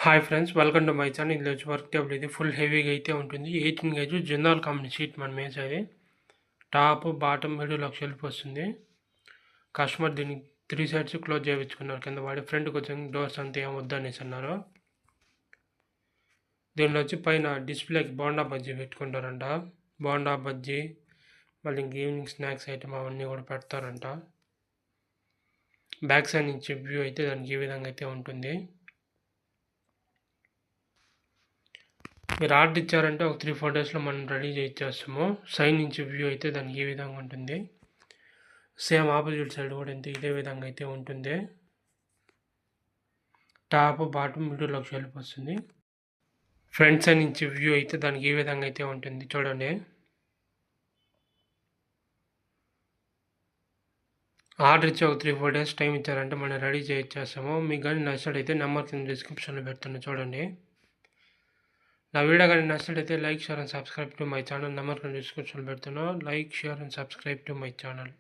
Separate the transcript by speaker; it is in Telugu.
Speaker 1: Hi friends, welcome to my channel. ఇందులో వచ్చి వర్క్ టేబుల్ ఇది ఫుల్ హెవీగా అయితే ఉంటుంది. 18 గేజ్ జనరల్ కంపెనీ షీట్ మనం వేసేది. టాప్ బాటమ్ మిడిల్ ఒక షెల్ఫ్ వస్తుంది. కస్టమర్ దీనికి 3 సైడ్స్ క్లోజ్ చేయించుకున్నారు కింద వాడి. ఫ్రంట్కి వచ్చి డోర్స్ అంతా ఏం వద్దనేసి అన్నారు. దీనిలో వచ్చి పైన డిస్ప్లేకి బోండా బజ్జీ పెట్టుకుంటారంట. బోండా బజ్జీ మళ్ళీ ఇంక ఈవినింగ్ స్నాక్స్ ఐటమ్ అవన్నీ కూడా పెడతారంట. బ్యాక్ సైడ్ నుంచి వ్యూ అయితే దానికి ఈ విధంగా అయితే ఉంటుంది. మీరు ఆర్డర్ ఇచ్చారంటే ఒక 3-4 డేస్లో మనం రెడీ చేయించేస్తాము. సైడ్ నుంచి వ్యూ అయితే దానికి ఈ విధంగా ఉంటుంది. సేమ్ ఆపోజిట్ సైడ్ కూడా ఇదే విధంగా అయితే ఉంటుంది. టాప్ బాటమ్ మిడిల్ ఒక షెల్ఫ్ వస్తుంది. ఫ్రంట్ సైడ్ నుంచి వ్యూ అయితే దానికి ఈ విధంగా అయితే ఉంటుంది. చూడండి, ఆర్డర్ ఇచ్చి ఒక 3-4 డేస్ టైం ఇచ్చారంటే మనం రెడీ చేయించేస్తాము. మీకు కానీ నచ్చినట్టయితే నెంబర్ కింద డిస్క్రిప్షన్లో పెడుతున్నాను, చూడండి. నా వీడియో కానీ నచ్చినట్లయితే like, share and subscribe to my channel. Number కింద డిస్క్రిప్షన్లో పెడుతున్నాను. Like, share and subscribe to my channel.